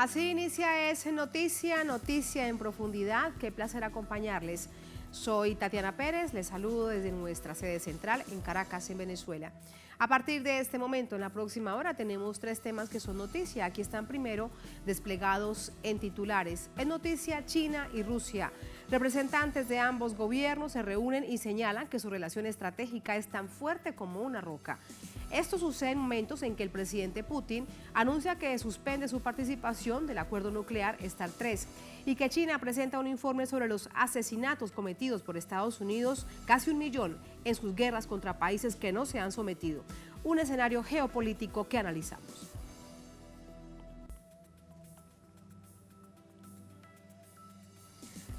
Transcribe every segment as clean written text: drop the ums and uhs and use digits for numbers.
Así inicia Es Noticia, Noticia en Profundidad. Qué placer acompañarles. Soy Tatiana Pérez, les saludo desde nuestra sede central en Caracas, en Venezuela. A partir de este momento, en la próxima hora, tenemos 3 temas que son noticia. Aquí están primero desplegados en titulares. En noticia, China y Rusia. Representantes de ambos gobiernos se reúnen y señalan que su relación estratégica es tan fuerte como una roca. Esto sucede en momentos en que el presidente Putin anuncia que suspende su participación del acuerdo nuclear START 3 y que China presenta un informe sobre los asesinatos cometidos por Estados Unidos, casi 1 millón, en sus guerras contra países que no se han sometido. Un escenario geopolítico que analizamos.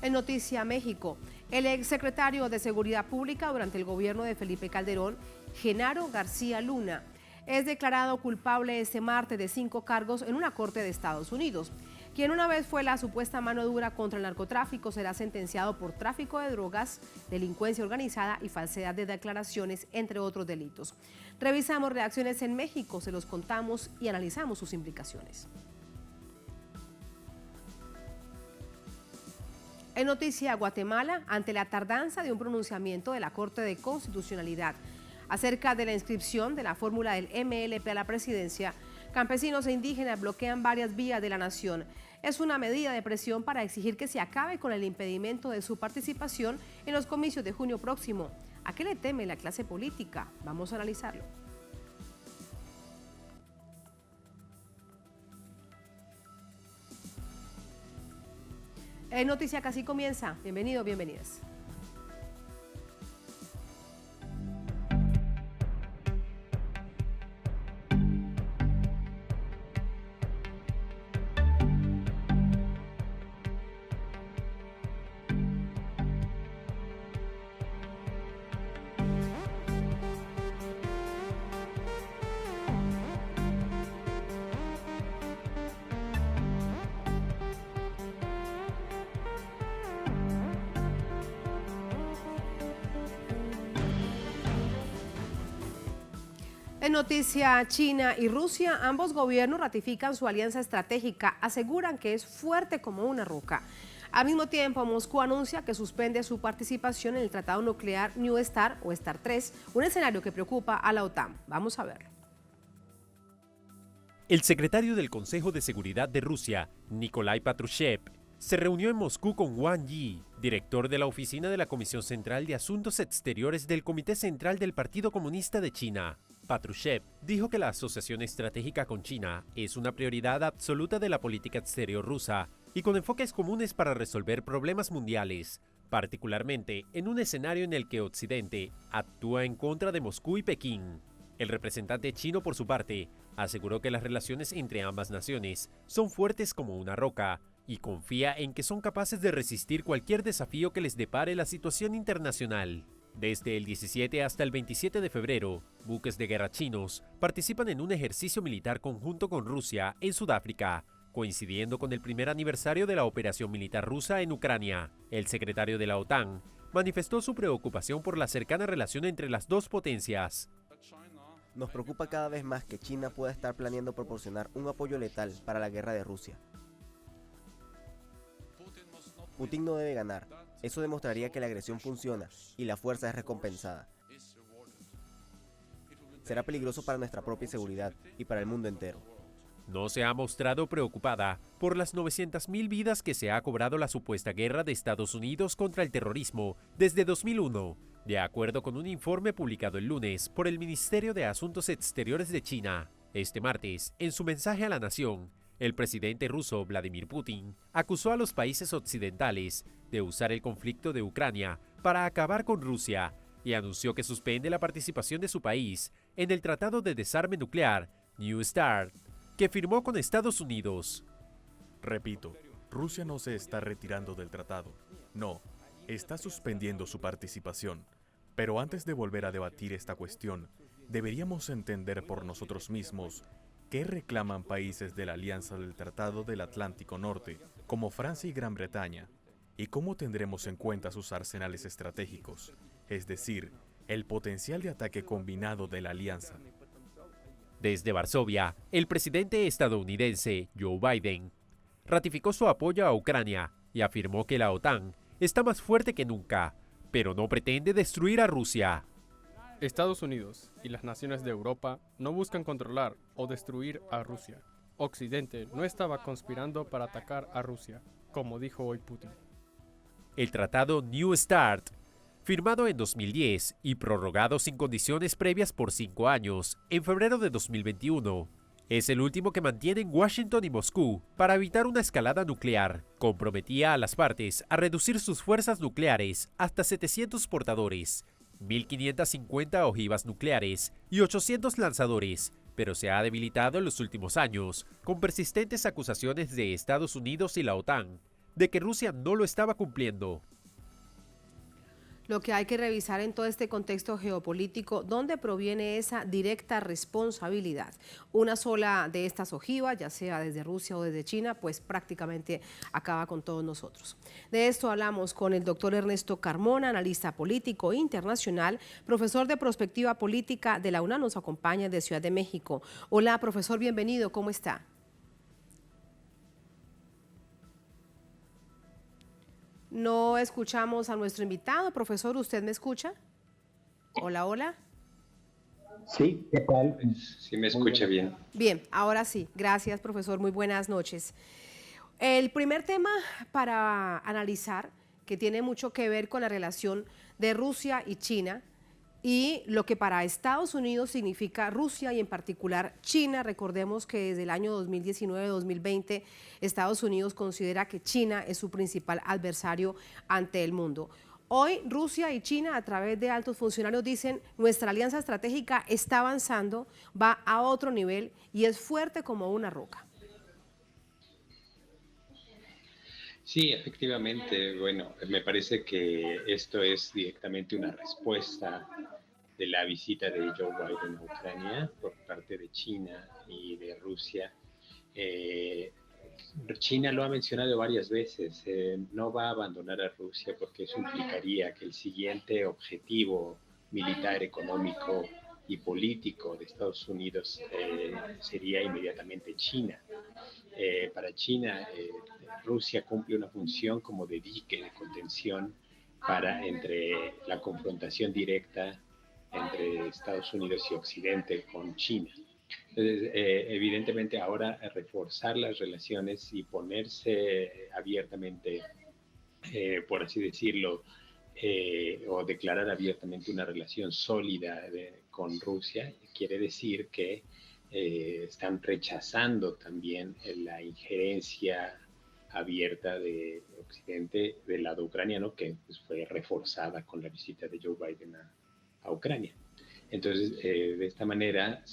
En Noticia México, el exsecretario de Seguridad Pública durante el gobierno de Felipe Calderón, Genaro García Luna, es declarado culpable este martes de 5 cargos en una corte de Estados Unidos. Quien una vez fue la supuesta mano dura contra el narcotráfico será sentenciado por tráfico de drogas, delincuencia organizada y falsedad de declaraciones, entre otros delitos. Revisamos reacciones en México, se los contamos y analizamos sus implicaciones. En Noticia Guatemala, ante la tardanza de un pronunciamiento de la Corte de Constitucionalidad acerca de la inscripción de la fórmula del MLP a la presidencia, campesinos e indígenas bloquean varias vías de la nación. Es una medida de presión para exigir que se acabe con el impedimento de su participación en los comicios de junio próximo. ¿A qué le teme la clase política? Vamos a analizarlo. Noticia Casi comienza. Bienvenido, bienvenidas. En noticia, China y Rusia, ambos gobiernos ratifican su alianza estratégica, aseguran que es fuerte como una roca. Al mismo tiempo, Moscú anuncia que suspende su participación en el tratado nuclear New START o START 3, un escenario que preocupa a la OTAN. Vamos a verlo. El secretario del Consejo de Seguridad de Rusia, Nikolai Patrushev, se reunió en Moscú con Wang Yi, director de la oficina de la Comisión Central de Asuntos Exteriores del Comité Central del Partido Comunista de China. Patrushev dijo que la asociación estratégica con China es una prioridad absoluta de la política exterior rusa y con enfoques comunes para resolver problemas mundiales, particularmente en un escenario en el que Occidente actúa en contra de Moscú y Pekín. El representante chino, por su parte, aseguró que las relaciones entre ambas naciones son fuertes como una roca y confía en que son capaces de resistir cualquier desafío que les depare la situación internacional. Desde el 17 hasta el 27 de febrero, buques de guerra chinos participan en un ejercicio militar conjunto con Rusia en Sudáfrica, coincidiendo con el primer aniversario de la operación militar rusa en Ucrania. El secretario de la OTAN manifestó su preocupación por la cercana relación entre las dos potencias. Nos preocupa cada vez más que China pueda estar planeando proporcionar un apoyo letal para la guerra de Rusia. Putin no debe ganar. Eso demostraría que la agresión funciona y la fuerza es recompensada. Será peligroso para nuestra propia seguridad y para el mundo entero. No se ha mostrado preocupada por las 900.000 vidas que se ha cobrado la supuesta guerra de Estados Unidos contra el terrorismo desde 2001, de acuerdo con un informe publicado el lunes por el Ministerio de Asuntos Exteriores de China. Este martes, en su mensaje a la nación, el presidente ruso Vladimir Putin acusó a los países occidentales de usar el conflicto de Ucrania para acabar con Rusia y anunció que suspende la participación de su país en el Tratado de Desarme Nuclear New START, que firmó con Estados Unidos. Repito, Rusia no se está retirando del tratado. No, está suspendiendo su participación. Pero antes de volver a debatir esta cuestión, deberíamos entender por nosotros mismos qué reclaman países de la Alianza del Tratado del Atlántico Norte, como Francia y Gran Bretaña, y cómo tendremos en cuenta sus arsenales estratégicos, es decir, el potencial de ataque combinado de la alianza. Desde Varsovia, el presidente estadounidense Joe Biden ratificó su apoyo a Ucrania y afirmó que la OTAN está más fuerte que nunca, pero no pretende destruir a Rusia. Estados Unidos y las naciones de Europa no buscan controlar o destruir a Rusia. Occidente no estaba conspirando para atacar a Rusia, como dijo hoy Putin. El tratado New START, firmado en 2010 y prorrogado sin condiciones previas por 5 años, en febrero de 2021, es el último que mantienen Washington y Moscú para evitar una escalada nuclear. Comprometía a las partes a reducir sus fuerzas nucleares hasta 700 portadores, 1.550 ojivas nucleares y 800 lanzadores, pero se ha debilitado en los últimos años, con persistentes acusaciones de Estados Unidos y la OTAN de que Rusia no lo estaba cumpliendo. Lo que hay que revisar en todo este contexto geopolítico, ¿dónde proviene esa directa responsabilidad? Una sola de estas ojivas, ya sea desde Rusia o desde China, pues prácticamente acaba con todos nosotros. De esto hablamos con el doctor Ernesto Carmona, analista político internacional, profesor de Prospectiva Política de la UNAM, nos acompaña de Ciudad de México. Hola, profesor, bienvenido, ¿cómo está? No escuchamos a nuestro invitado. Profesor, ¿usted me escucha? Hola, hola. Sí, ¿qué tal? Sí, me escucha bien. Bien, ahora sí. Gracias, profesor. Muy buenas noches. El primer tema para analizar, que tiene mucho que ver con la relación de Rusia y China, y lo que para Estados Unidos significa Rusia y en particular China. Recordemos que desde el año 2019-2020 Estados Unidos considera que China es su principal adversario ante el mundo. Hoy Rusia y China, a través de altos funcionarios, dicen nuestra alianza estratégica está avanzando, va a otro nivel y es fuerte como una roca. Sí, efectivamente. Bueno, me parece que esto es directamente una respuesta de la visita de Joe Biden a Ucrania por parte de China y de Rusia. China lo ha mencionado varias veces, no va a abandonar a Rusia porque eso implicaría que el siguiente objetivo militar, económico y político de Estados Unidos sería inmediatamente China. Para China, Rusia cumple una función como de dique de contención entre la confrontación directa entre Estados Unidos y Occidente con China. Entonces, evidentemente ahora reforzar las relaciones y ponerse abiertamente, por así decirlo, o declarar abiertamente una relación sólida con Rusia, quiere decir que están rechazando también la injerencia abierta de Occidente del lado ucraniano, que pues, fue reforzada con la visita de Joe Biden a Ucrania. Entonces, de esta manera,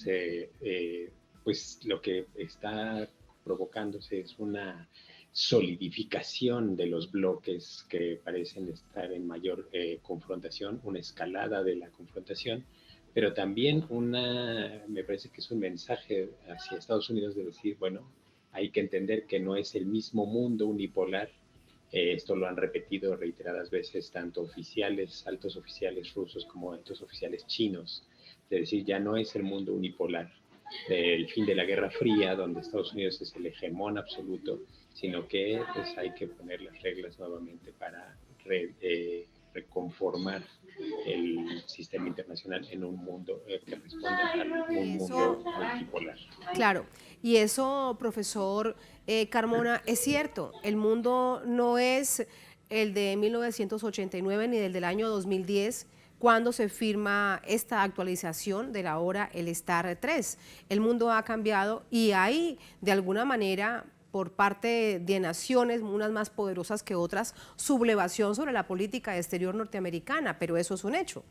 pues lo que está provocándose es una solidificación de los bloques que parecen estar en mayor confrontación, una escalada de la confrontación, pero también me parece que es un mensaje hacia Estados Unidos de decir, bueno, hay que entender que no es el mismo mundo unipolar. Esto lo han repetido reiteradas veces tanto altos oficiales rusos como altos oficiales chinos. Es decir, ya no es el mundo unipolar del fin de la Guerra Fría, donde Estados Unidos es el hegemón absoluto, sino que pues, hay que poner las reglas nuevamente para reconformar el sistema internacional en un mundo que responda a un mundo multipolar. Claro, y eso, profesor Carmona, es cierto, el mundo no es el de 1989 ni del año 2010, cuando se firma esta actualización de la ahora el START 3. El mundo ha cambiado y hay, de alguna manera, por parte de naciones, unas más poderosas que otras, sublevación sobre la política exterior norteamericana, pero eso es un hecho.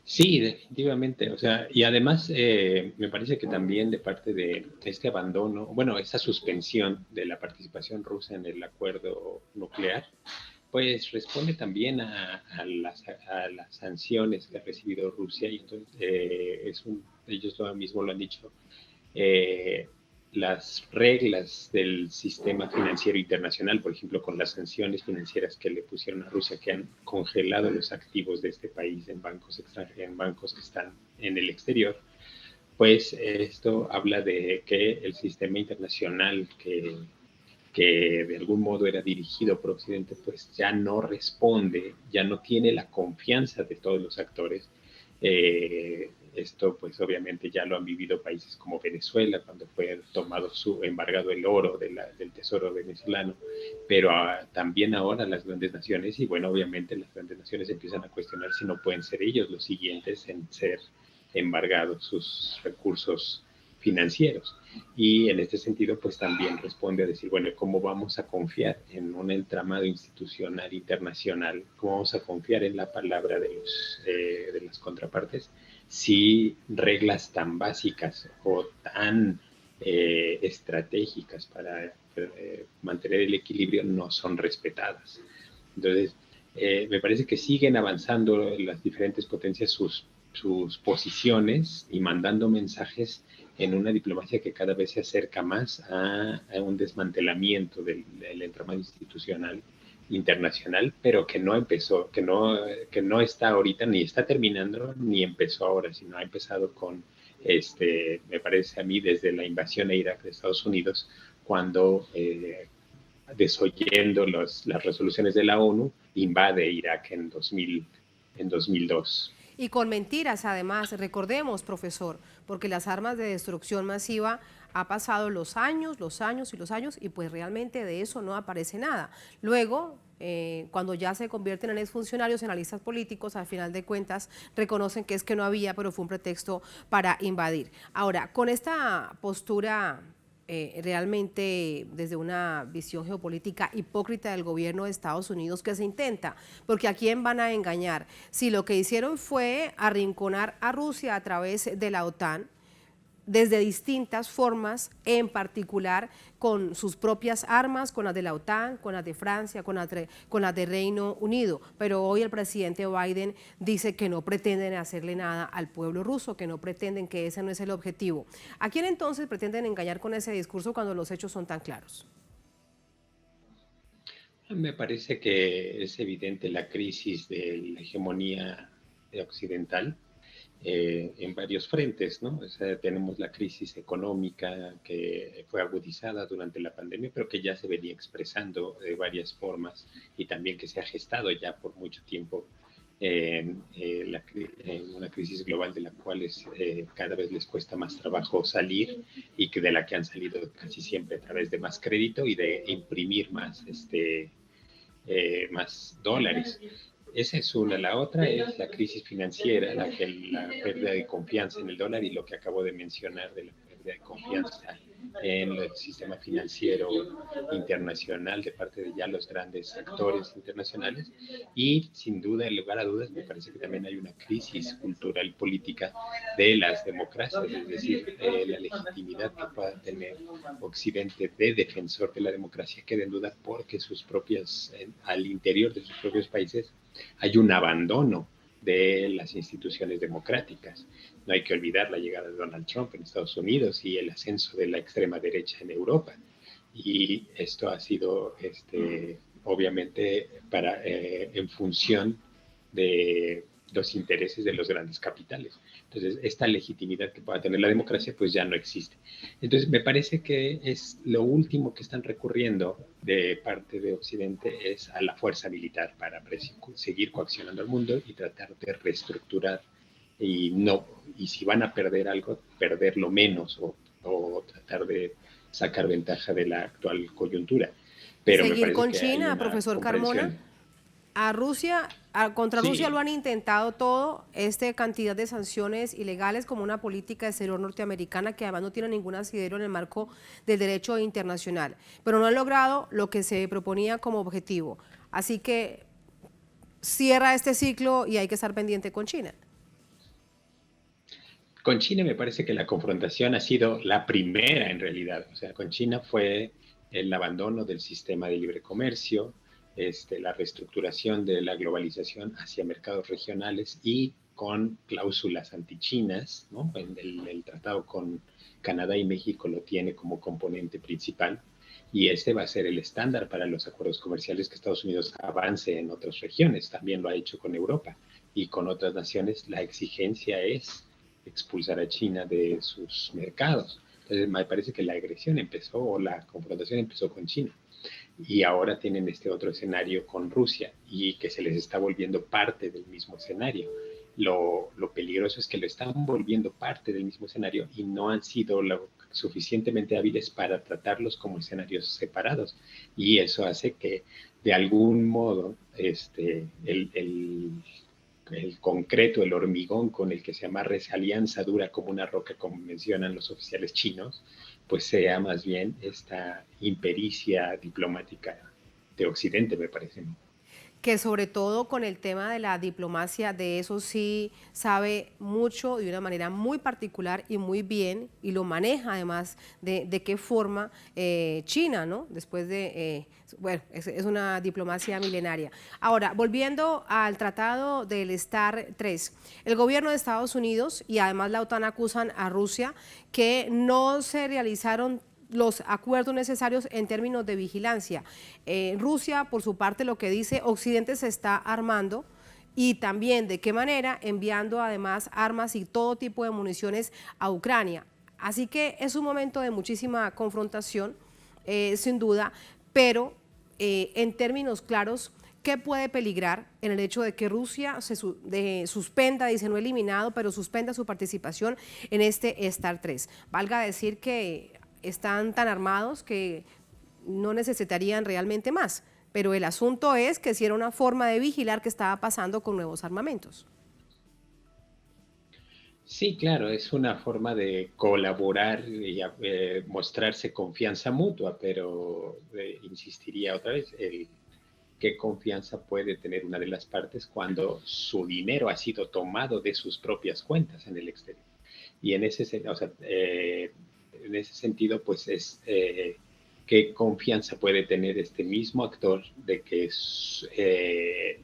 Sí, definitivamente. O sea, y además me parece que también de parte de este abandono, bueno, esta suspensión de la participación rusa en el acuerdo nuclear, pues responde también a las sanciones que ha recibido Rusia y entonces ellos mismo lo han dicho, las reglas del sistema financiero internacional, por ejemplo, con las sanciones financieras que le pusieron a Rusia, que han congelado los activos de este país en bancos que están en el exterior, pues esto habla de que el sistema internacional que de algún modo era dirigido por Occidente, pues ya no responde, ya no tiene la confianza de todos los actores. Esto pues obviamente ya lo han vivido países como Venezuela, cuando fue embargado el oro del tesoro venezolano, pero también ahora las grandes naciones, y bueno, obviamente las grandes naciones empiezan a cuestionar si no pueden ser ellos los siguientes en ser embargados sus recursos financieros. Y en este sentido, pues también responde a decir, bueno, ¿cómo vamos a confiar en un entramado institucional internacional? ¿Cómo vamos a confiar en la palabra de las contrapartes si reglas tan básicas o tan estratégicas para mantener el equilibrio no son respetadas? Entonces, me parece que siguen avanzando las diferentes potencias sus posiciones y mandando mensajes en una diplomacia que cada vez se acerca más a un desmantelamiento del entramado institucional internacional, pero que no empezó, que no está ahorita, ni está terminando, ni empezó ahora, sino ha empezado con, me parece a mí, desde la invasión a Irak de Estados Unidos, cuando desoyendo las resoluciones de la ONU, invade Irak en 2002. Y con mentiras, además, recordemos, profesor, porque las armas de destrucción masiva ha pasado los años y los años, y pues realmente de eso no aparece nada. Luego, cuando ya se convierten en exfuncionarios, en analistas políticos, al final de cuentas reconocen que es que no había, pero fue un pretexto para invadir. Ahora, con esta postura realmente desde una visión geopolítica hipócrita del gobierno de Estados Unidos, que se intenta, porque ¿a quién van a engañar? Si lo que hicieron fue arrinconar a Rusia a través de la OTAN, desde distintas formas, en particular con sus propias armas, con las de la OTAN, con las de Francia, con las de Reino Unido. Pero hoy el presidente Biden dice que no pretenden hacerle nada al pueblo ruso, que no pretenden, que ese no es el objetivo. ¿A quién entonces pretenden engañar con ese discurso cuando los hechos son tan claros? Me parece que es evidente la crisis de la hegemonía occidental. En varios frentes, ¿no? O sea, tenemos la crisis económica que fue agudizada durante la pandemia, pero que ya se venía expresando de varias formas y también que se ha gestado ya por mucho tiempo en una crisis global de la cual cada vez les cuesta más trabajo salir y que de la que han salido casi siempre a través de más crédito y de imprimir más, más dólares. Esa es una. La otra es la crisis financiera, la pérdida de confianza en el dólar y lo que acabo de mencionar de la pérdida de confianza en el sistema financiero internacional de parte de ya los grandes actores internacionales. Y sin duda, en lugar a dudas, me parece que también hay una crisis cultural y política de las democracias, es decir, la legitimidad que pueda tener Occidente de defensor de la democracia queda en duda porque al interior de sus propios países hay un abandono de las instituciones democráticas. No hay que olvidar la llegada de Donald Trump en Estados Unidos y el ascenso de la extrema derecha en Europa. Y esto ha sido, obviamente, en función de los intereses de los grandes capitales. Entonces, esta legitimidad que pueda tener la democracia, pues ya no existe. Entonces, me parece que es lo último que están recurriendo de parte de Occidente es a la fuerza militar para seguir coaccionando al mundo y tratar de reestructurar y si van a perder algo, perderlo menos o tratar de sacar ventaja de la actual coyuntura. Pero seguir con China, profesor Carmona. Contra Rusia lo han intentado todo, cantidad de sanciones ilegales como una política exterior norteamericana que además no tiene ningún asidero en el marco del derecho internacional, pero no han logrado lo que se proponía como objetivo. Así que cierra este ciclo y hay que estar pendiente con China. Con China me parece que la confrontación ha sido la primera en realidad. O sea, con China fue el abandono del sistema de libre comercio, la reestructuración de la globalización hacia mercados regionales y con cláusulas antichinas, ¿no? El tratado con Canadá y México lo tiene como componente principal y este va a ser el estándar para los acuerdos comerciales que Estados Unidos avance en otras regiones. También lo ha hecho con Europa y con otras naciones. La exigencia es expulsar a China de sus mercados. Entonces me parece que la agresión empezó, o la confrontación empezó con China. Y ahora tienen este otro escenario con Rusia y que se les está volviendo parte del mismo escenario. Lo peligroso es que lo están volviendo parte del mismo escenario y no han sido lo suficientemente hábiles para tratarlos como escenarios separados. Y eso hace que, de algún modo, el concreto, el hormigón con el que se amarra esa alianza dura como una roca, como mencionan los oficiales chinos, pues sea más bien esta impericia diplomática de Occidente, me parece. Que sobre todo con el tema de la diplomacia, de eso sí sabe mucho de una manera muy particular y muy bien, y lo maneja además de qué forma China, ¿no? Después de, bueno, es una diplomacia milenaria. Ahora, volviendo al tratado del START 3, el gobierno de Estados Unidos y además la OTAN acusan a Rusia que no se realizaron los acuerdos necesarios en términos de vigilancia. Rusia, por su parte, lo que dice, Occidente se está armando, y también de qué manera, enviando además armas y todo tipo de municiones a Ucrania. Así que es un momento de muchísima confrontación, sin duda, pero en términos claros, ¿qué puede peligrar en el hecho de que Rusia suspenda, dice no eliminado, pero suspenda su participación en este START 3? Valga decir que están tan armados que no necesitarían realmente más, pero el asunto es que si era una forma de vigilar qué estaba pasando con nuevos armamentos. Sí, claro, es una forma de colaborar y mostrarse confianza mutua, pero insistiría otra vez, qué confianza puede tener una de las partes cuando su dinero ha sido tomado de sus propias cuentas en el exterior. Y en ese sentido, pues es qué confianza puede tener este mismo actor de que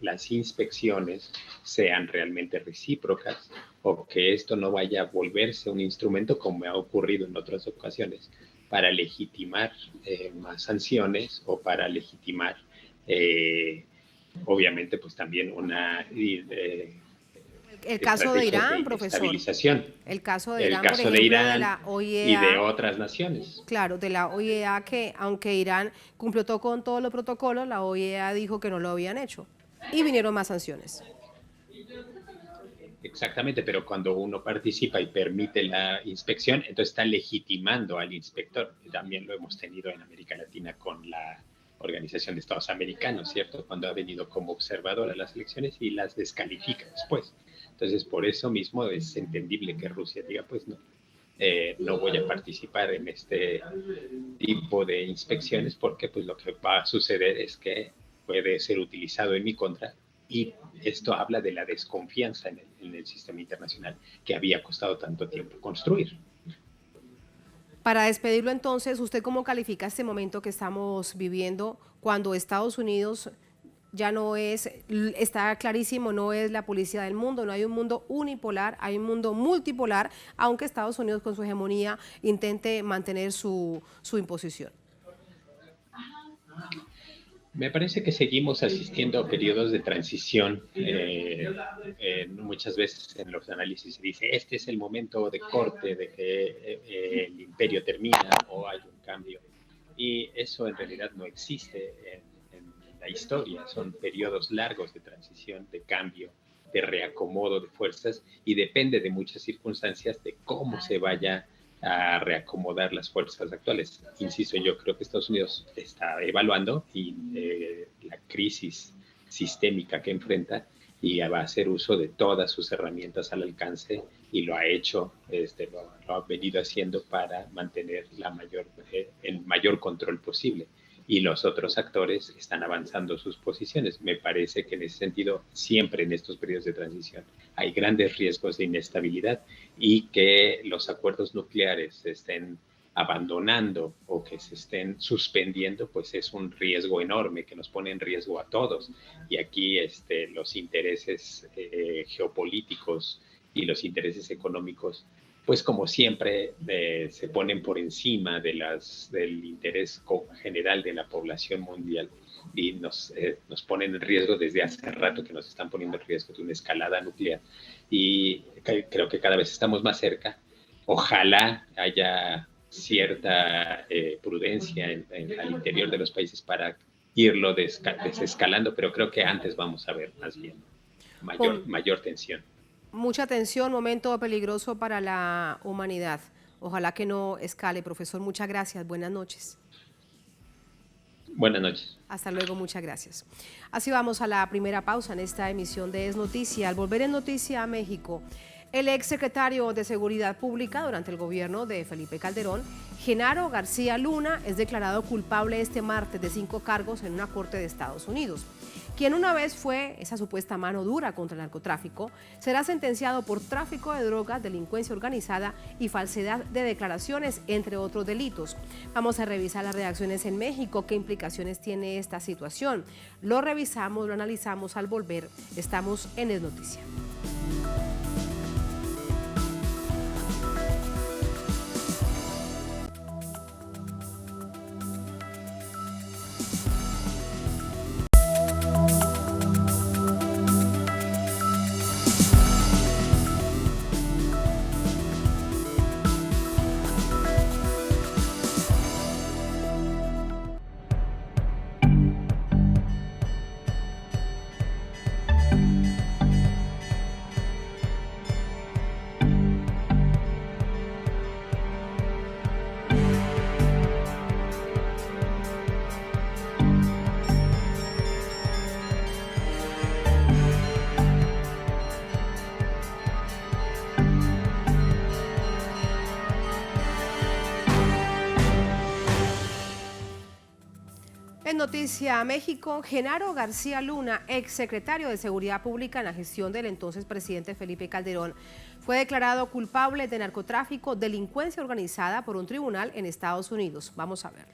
las inspecciones sean realmente recíprocas, o que esto no vaya a volverse un instrumento, como ha ocurrido en otras ocasiones, para legitimar más sanciones, o para legitimar, obviamente, pues también una el caso de Irán, profesor. El caso de Irán, caso por ejemplo, de Irán de la OEA, y de otras naciones. Claro, de la OEA, que aunque Irán cumplió todo con todos los protocolos, la OEA dijo que no lo habían hecho y vinieron más sanciones. Exactamente, pero cuando uno participa y permite la inspección, entonces está legitimando al inspector. También lo hemos tenido en América Latina con la Organización de Estados Americanos, ¿cierto? Cuando ha venido como observador a las elecciones y las descalifica después. Entonces, por eso mismo es entendible que Rusia diga, pues no voy a participar en este tipo de inspecciones, porque pues lo que va a suceder es que puede ser utilizado en mi contra, y esto habla de la desconfianza en el sistema internacional que había costado tanto tiempo construir. Para despedirlo entonces, ¿usted cómo califica este momento que estamos viviendo cuando Estados Unidos ya no es, está clarísimo, no es la policía del mundo, no hay un mundo unipolar, hay un mundo multipolar, aunque Estados Unidos con su hegemonía intente mantener su imposición? Me parece que seguimos asistiendo a periodos de transición. Muchas veces en los análisis se dice, este es el momento de corte, de que el imperio termina o hay un cambio. Y eso en realidad no existe en la historia. Son periodos largos de transición, de cambio, de reacomodo de fuerzas, y depende de muchas circunstancias de cómo se vaya a reacomodar las fuerzas actuales. Insisto, yo creo que Estados Unidos está evaluando y la crisis sistémica que enfrenta, y va a hacer uso de todas sus herramientas al alcance, y lo ha hecho, lo ha venido haciendo para mantener el mayor control posible. Y los otros actores están avanzando sus posiciones. Me parece que en ese sentido, siempre en estos periodos de transición, hay grandes riesgos de inestabilidad, y que los acuerdos nucleares se estén abandonando o que se estén suspendiendo, pues es un riesgo enorme que nos pone en riesgo a todos. Y aquí los intereses geopolíticos y los intereses económicos pues como siempre se ponen por encima del interés general de la población mundial y nos ponen en riesgo desde hace rato, que nos están poniendo en riesgo de una escalada nuclear. Y creo que cada vez estamos más cerca. Ojalá haya cierta prudencia al interior de los países para irlo desescalando, pero creo que antes vamos a ver más bien mayor tensión. Mucha tensión, momento peligroso para la humanidad. Ojalá que no escale, profesor. Muchas gracias. Buenas noches. Buenas noches. Hasta luego, muchas gracias. Así vamos a la primera pausa en esta emisión de Es Noticia. Al volver en Noticia a México, el exsecretario de Seguridad Pública durante el gobierno de Felipe Calderón, Genaro García Luna, es declarado culpable este martes de 5 cargos en una corte de Estados Unidos. Quien una vez fue esa supuesta mano dura contra el narcotráfico, será sentenciado por tráfico de drogas, delincuencia organizada y falsedad de declaraciones, entre otros delitos. Vamos a revisar las reacciones en México, qué implicaciones tiene esta situación. Lo revisamos, lo analizamos al volver. Estamos en Es Noticia. En Noticia México, Genaro García Luna, exsecretario de Seguridad Pública en la gestión del entonces presidente Felipe Calderón, fue declarado culpable de narcotráfico, delincuencia organizada por un tribunal en Estados Unidos. Vamos a verlo.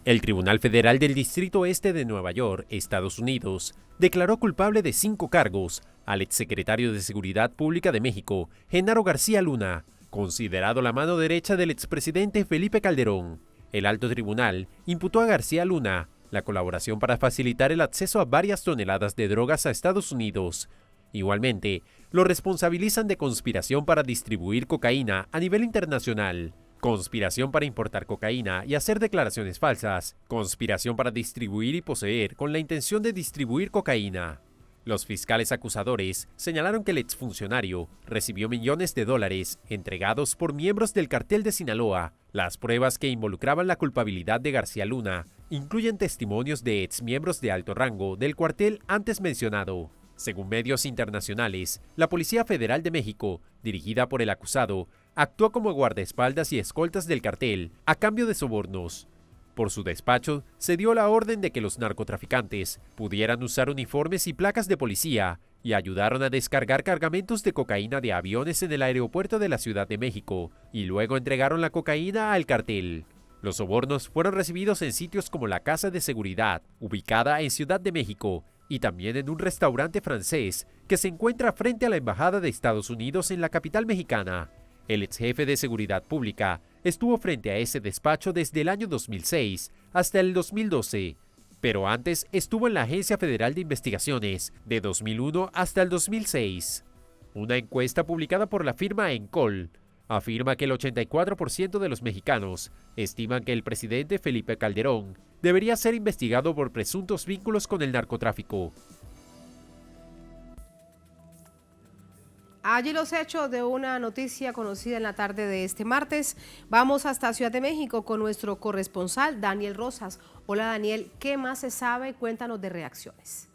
El Tribunal Federal del Distrito Este de Nueva York, Estados Unidos, declaró culpable de 5 cargos al exsecretario de Seguridad Pública de México, Genaro García Luna, considerado la mano derecha del expresidente Felipe Calderón. El alto tribunal imputó a García Luna la colaboración para facilitar el acceso a varias toneladas de drogas a Estados Unidos. Igualmente, lo responsabilizan de conspiración para distribuir cocaína a nivel internacional, conspiración para importar cocaína y hacer declaraciones falsas, conspiración para distribuir y poseer con la intención de distribuir cocaína. Los fiscales acusadores señalaron que el exfuncionario recibió millones de dólares entregados por miembros del cartel de Sinaloa. Las pruebas que involucraban la culpabilidad de García Luna incluyen testimonios de exmiembros de alto rango del cuartel antes mencionado. Según medios internacionales, la Policía Federal de México, dirigida por el acusado, actuó como guardaespaldas y escoltas del cartel a cambio de sobornos. Por su despacho, se dio la orden de que los narcotraficantes pudieran usar uniformes y placas de policía y ayudaron a descargar cargamentos de cocaína de aviones en el aeropuerto de la Ciudad de México y luego entregaron la cocaína al cartel. Los sobornos fueron recibidos en sitios como la Casa de Seguridad, ubicada en Ciudad de México, y también en un restaurante francés que se encuentra frente a la Embajada de Estados Unidos en la capital mexicana. El exjefe de Seguridad Pública estuvo frente a ese despacho desde el año 2006 hasta el 2012, pero antes estuvo en la Agencia Federal de Investigaciones de 2001 hasta el 2006. Una encuesta publicada por la firma Encol afirma que el 84% de los mexicanos estiman que el presidente Felipe Calderón debería ser investigado por presuntos vínculos con el narcotráfico. Allí los hechos de una noticia conocida en la tarde de este martes. Vamos hasta Ciudad de México con nuestro corresponsal Daniel Rosas. Hola Daniel, ¿qué más se sabe? Cuéntanos de reacciones.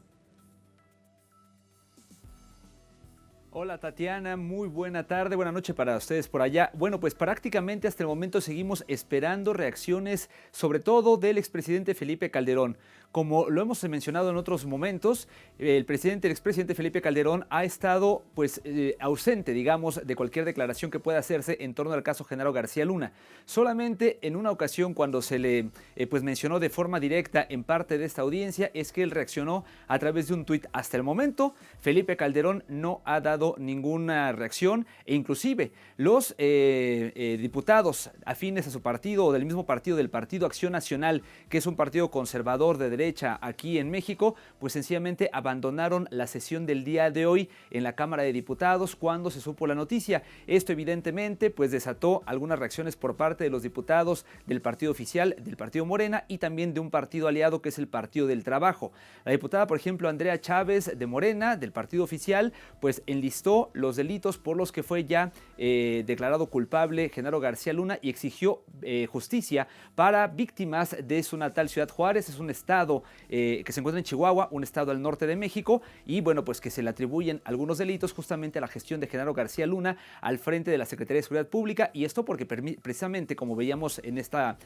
Hola Tatiana, muy buena tarde, buena noche para ustedes por allá. Bueno, pues prácticamente hasta el momento seguimos esperando reacciones, sobre todo del expresidente Felipe Calderón. Como lo hemos mencionado en otros momentos, el expresidente Felipe Calderón ha estado pues ausente, digamos, de cualquier declaración que pueda hacerse en torno al caso Genaro García Luna. Solamente en una ocasión, cuando se le pues mencionó de forma directa en parte de esta audiencia, es que él reaccionó a través de un tuit. Hasta el momento, Felipe Calderón no ha dado ninguna reacción, e inclusive los diputados afines a su partido o del mismo partido, del Partido Acción Nacional, que es un partido conservador de derecha aquí en México, pues sencillamente abandonaron la sesión del día de hoy en la Cámara de Diputados cuando se supo la noticia. Esto evidentemente pues desató algunas reacciones por parte de los diputados del partido oficial, del partido Morena, y también de un partido aliado que es el Partido del Trabajo. La diputada, por ejemplo, Andrea Chávez de Morena, del partido oficial, pues enlistó los delitos por los que fue ya declarado culpable Genaro García Luna y exigió justicia para víctimas de su natal Ciudad Juárez. Es un estado que se encuentra en Chihuahua, un estado al norte de México, y bueno, pues que se le atribuyen algunos delitos justamente a la gestión de Genaro García Luna al frente de la Secretaría de Seguridad Pública, y esto porque precisamente, como veíamos en esta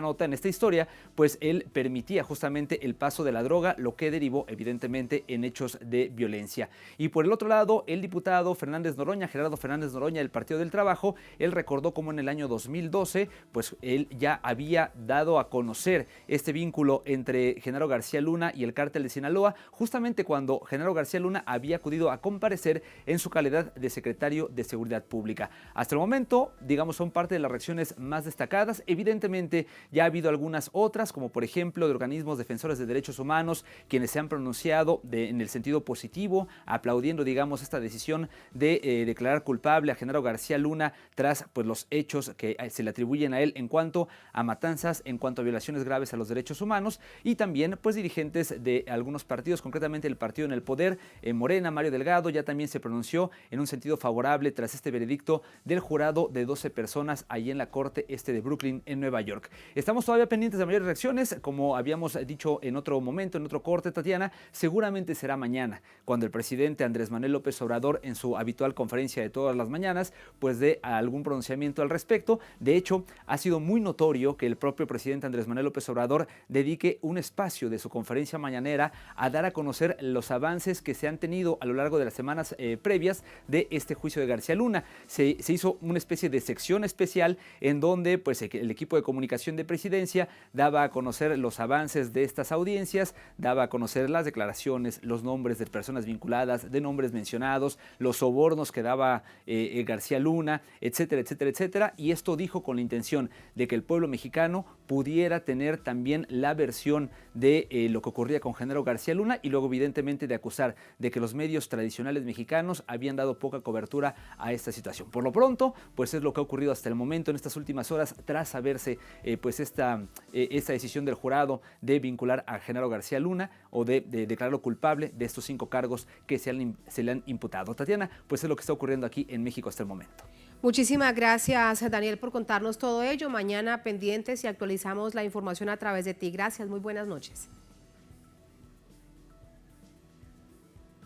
nota, en esta historia, pues él permitía justamente el paso de la droga, lo que derivó evidentemente en hechos de violencia. Y por el otro lado, el diputado Gerardo Fernández Noroña del Partido del Trabajo, él recordó cómo en el año 2012, pues él ya había dado a conocer este vínculo entre Genaro García Luna y el cártel de Sinaloa, justamente cuando Genaro García Luna había acudido a comparecer en su calidad de secretario de Seguridad Pública. Hasta el momento, digamos, son parte de las reacciones más destacadas. Evidentemente, ya ha habido algunas otras, como por ejemplo de organismos defensores de derechos humanos, quienes se han pronunciado en el sentido positivo, aplaudiendo, digamos, esta decisión de declarar culpable a Genaro García Luna tras pues los hechos que se le atribuyen a él en cuanto a matanzas, en cuanto a violaciones graves a los derechos humanos, y también pues dirigentes de algunos partidos, concretamente el partido en el poder, Morena, Mario Delgado, ya también se pronunció en un sentido favorable tras este veredicto del jurado de 12 personas ahí en la Corte de Brooklyn, en Nueva York. Estamos todavía pendientes de mayores reacciones, como habíamos dicho en otro momento, en otro corte, Tatiana, seguramente será mañana, cuando el presidente Andrés Manuel López Obrador, en su habitual conferencia de todas las mañanas, pues dé algún pronunciamiento al respecto. De hecho, ha sido muy notorio que el propio presidente Andrés Manuel López Obrador dedique un espacio de su conferencia mañanera a dar a conocer los avances que se han tenido a lo largo de las semanas previas de este juicio de García Luna. Se hizo una especie de sección especial en donde pues, el equipo de comunicación de Presidencia daba a conocer los avances de estas audiencias, daba a conocer las declaraciones, los nombres de personas vinculadas, de nombres mencionados, los sobornos que daba García Luna, etcétera, etcétera, etcétera. Y esto dijo con la intención de que el pueblo mexicano pudiera tener también la versión de lo que ocurría con Genaro García Luna, y luego evidentemente de acusar de que los medios tradicionales mexicanos habían dado poca cobertura a esta situación. Por lo pronto, pues es lo que ha ocurrido hasta el momento en estas últimas horas tras saberse pues esta decisión del jurado de vincular a Genaro García Luna o de declararlo culpable de estos 5 cargos que se le han imputado. Tatiana, pues es lo que está ocurriendo aquí en México hasta el momento. Muchísimas gracias, Daniel, por contarnos todo ello. Mañana pendientes y actualizamos la información a través de ti. Gracias, muy buenas noches.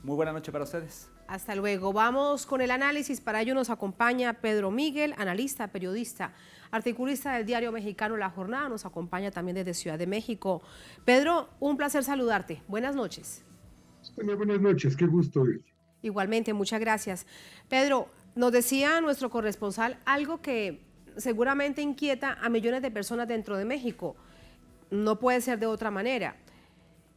Muy buena noche para ustedes. Hasta luego. Vamos con el análisis. Para ello nos acompaña Pedro Miguel, analista, periodista, articulista del diario mexicano La Jornada. Nos acompaña también desde Ciudad de México. Pedro, un placer saludarte. Buenas noches. Buenas noches, qué gusto oír. Igualmente, muchas gracias. Pedro, nos decía nuestro corresponsal algo que seguramente inquieta a millones de personas dentro de México. No puede ser de otra manera.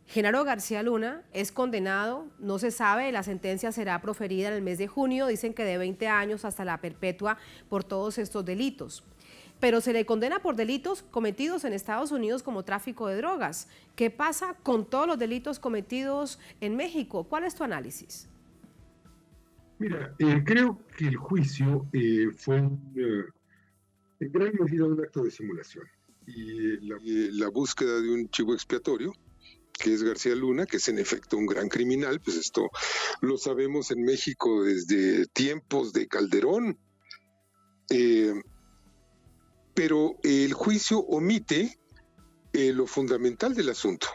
Genaro García Luna es condenado, no se sabe, la sentencia será proferida en el mes de junio, dicen que de 20 años hasta la perpetua por todos estos delitos. Pero se le condena por delitos cometidos en Estados Unidos como tráfico de drogas. ¿Qué pasa con todos los delitos cometidos en México? ¿Cuál es tu análisis? Mira, creo que el juicio fue en gran medida un acto de simulación. Y la búsqueda de un chivo expiatorio, que es García Luna, que es en efecto un gran criminal, pues esto lo sabemos en México desde tiempos de Calderón. Pero el juicio omite lo fundamental del asunto,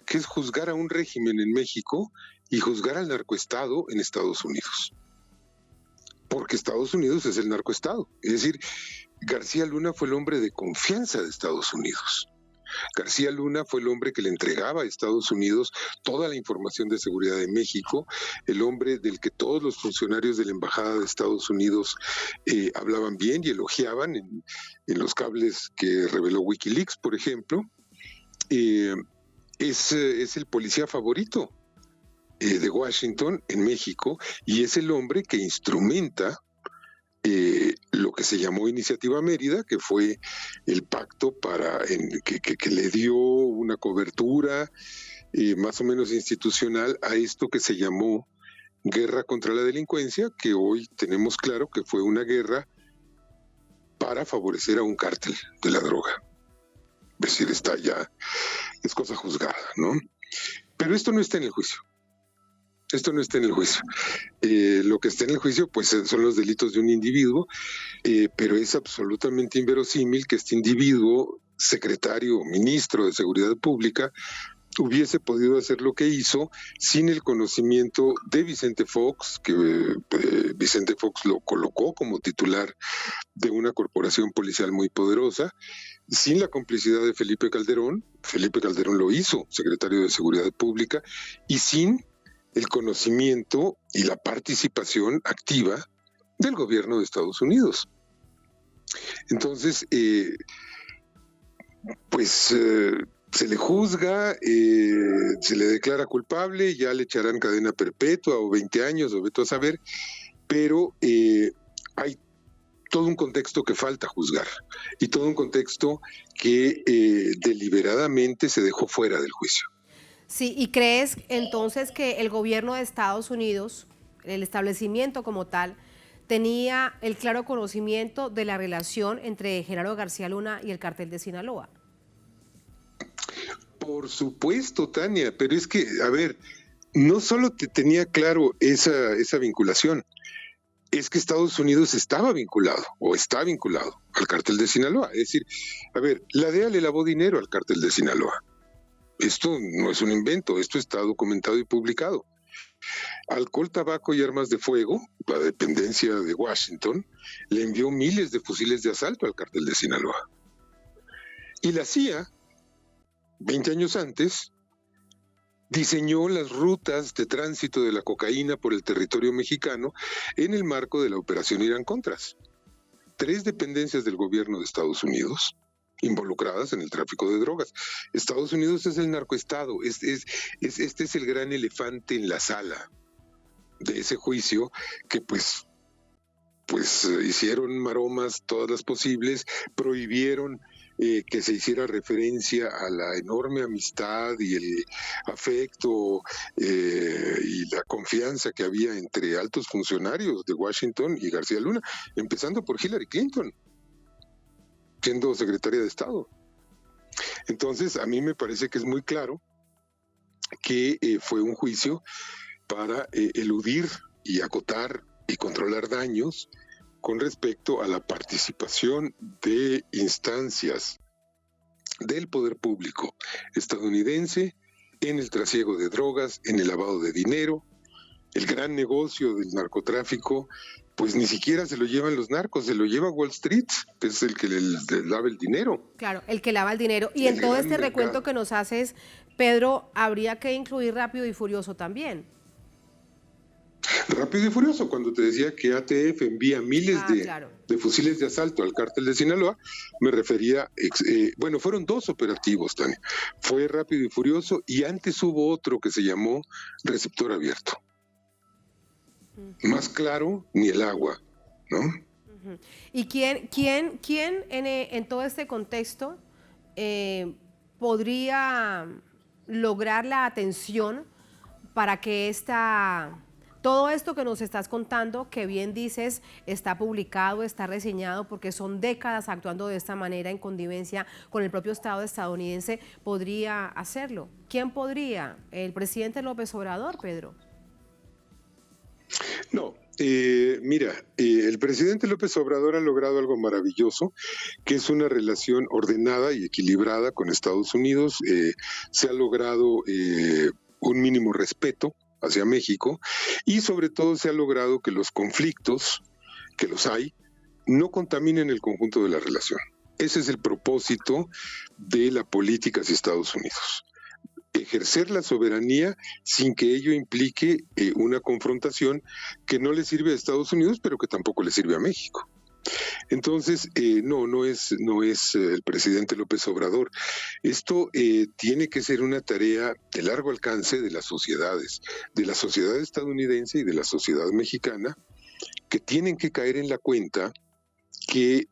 que es juzgar a un régimen en México y juzgar al narcoestado en Estados Unidos. Porque Estados Unidos es el narcoestado. Es decir, García Luna fue el hombre de confianza de Estados Unidos. García Luna fue el hombre que le entregaba a Estados Unidos toda la información de seguridad de México, el hombre del que todos los funcionarios de la Embajada de Estados Unidos hablaban bien y elogiaban en los cables que reveló Wikileaks, por ejemplo. Es el policía favorito de Washington en México y es el hombre que instrumenta lo que se llamó Iniciativa Mérida, que fue el pacto que le dio una cobertura más o menos institucional a esto que se llamó Guerra contra la Delincuencia, que hoy tenemos claro que fue una guerra para favorecer a un cártel de la droga. Es decir, es cosa juzgada, ¿no? Pero esto no está en el juicio. Esto no está en el juicio. Lo que está en el juicio, pues, son los delitos de un individuo, pero es absolutamente inverosímil que este individuo, secretario o ministro de Seguridad Pública, hubiese podido hacer lo que hizo sin el conocimiento de Vicente Fox, que Vicente Fox lo colocó como titular de una corporación policial muy poderosa, sin la complicidad de Felipe Calderón lo hizo secretario de Seguridad Pública, y sin el conocimiento y la participación activa del gobierno de Estados Unidos. Entonces, se le juzga, se le declara culpable, ya le echarán cadena perpetua o 20 años, o vete a saber, pero hay todo un contexto que falta juzgar y todo un contexto que deliberadamente se dejó fuera del juicio. Sí, ¿y crees entonces que el gobierno de Estados Unidos, el establecimiento como tal, tenía el claro conocimiento de la relación entre Genaro García Luna y el cártel de Sinaloa? Por supuesto, Tania, pero es que, a ver, no solo tenía claro esa vinculación, es que Estados Unidos estaba vinculado o está vinculado al cártel de Sinaloa. Es decir, a ver, la DEA le lavó dinero al cártel de Sinaloa. Esto no es un invento, esto está documentado y publicado. Alcohol, tabaco y armas de fuego, la dependencia de Washington, le envió miles de fusiles de asalto al cártel de Sinaloa. Y la CIA, 20 años antes, diseñó las rutas de tránsito de la cocaína por el territorio mexicano en el marco de la Operación Irán-Contras. 3 dependencias del gobierno de Estados Unidos involucradas en el tráfico de drogas. Estados Unidos es el narcoestado, este es el gran elefante en la sala de ese juicio que pues hicieron maromas todas las posibles, prohibieron que se hiciera referencia a la enorme amistad y el afecto y la confianza que había entre altos funcionarios de Washington y García Luna, empezando por Hillary Clinton, siendo secretaria de Estado. Entonces, a mí me parece que es muy claro que fue un juicio para eludir y acotar y controlar daños con respecto a la participación de instancias del poder público estadounidense en el trasiego de drogas, en el lavado de dinero. El gran negocio del narcotráfico, pues ni siquiera se lo llevan los narcos, se lo lleva Wall Street, que es el que le lava el dinero. Claro, el que lava el dinero. Y en todo este recuento que nos haces, Pedro, habría que incluir Rápido y Furioso también. Rápido y Furioso, cuando te decía que ATF envía miles de fusiles de asalto al cártel de Sinaloa, me refería, fueron 2 operativos, Tania. Fue Rápido y Furioso y antes hubo otro que se llamó Receptor Abierto. Más claro, ni el agua, ¿no? ¿Y quién en todo este contexto podría lograr la atención para que todo esto que nos estás contando, que bien dices, está publicado, está reseñado, porque son décadas actuando de esta manera en connivencia con el propio Estado estadounidense, podría hacerlo? ¿Quién podría? ¿El presidente López Obrador, Pedro? No, mira, el presidente López Obrador ha logrado algo maravilloso, que es una relación ordenada y equilibrada con Estados Unidos. Se ha logrado un mínimo respeto hacia México y sobre todo se ha logrado que los conflictos, que los hay, no contaminen el conjunto de la relación. Ese es el propósito de la política hacia Estados Unidos. Ejercer la soberanía sin que ello implique una confrontación que no le sirve a Estados Unidos, pero que tampoco le sirve a México. Entonces, no es el presidente López Obrador. Esto tiene que ser una tarea de largo alcance de las sociedades, de la sociedad estadounidense y de la sociedad mexicana, que tienen que caer en la cuenta que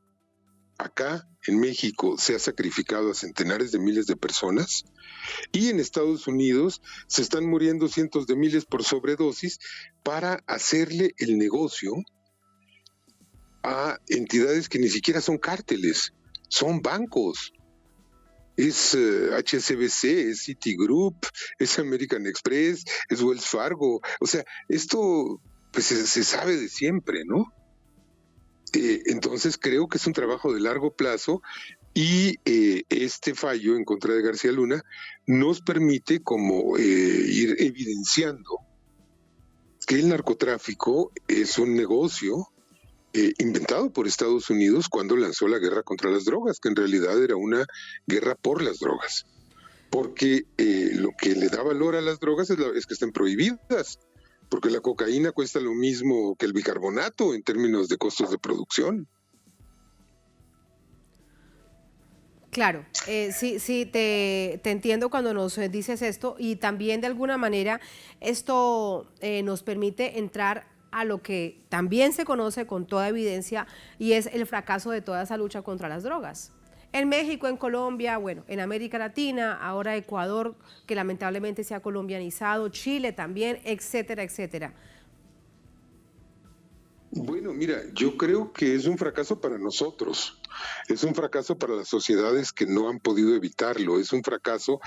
acá en México se ha sacrificado a centenares de miles de personas y en Estados Unidos se están muriendo cientos de miles por sobredosis para hacerle el negocio a entidades que ni siquiera son cárteles, son bancos. Es HSBC, es Citigroup, es American Express, es Wells Fargo. O sea, esto pues se sabe de siempre, ¿no? Entonces creo que es un trabajo de largo plazo y este fallo en contra de García Luna nos permite como ir evidenciando que el narcotráfico es un negocio inventado por Estados Unidos cuando lanzó la guerra contra las drogas, que en realidad era una guerra por las drogas, porque lo que le da valor a las drogas es que estén prohibidas, porque la cocaína cuesta lo mismo que el bicarbonato en términos de costos de producción. Claro, sí, te entiendo cuando nos dices esto y también de alguna manera esto nos permite entrar a lo que también se conoce con toda evidencia y es el fracaso de toda esa lucha contra las drogas. En México, en Colombia, bueno, en América Latina, ahora Ecuador, que lamentablemente se ha colombianizado, Chile también, etcétera, etcétera. Bueno, mira, yo creo que es un fracaso para nosotros, es un fracaso para las sociedades que no han podido evitarlo, es un fracaso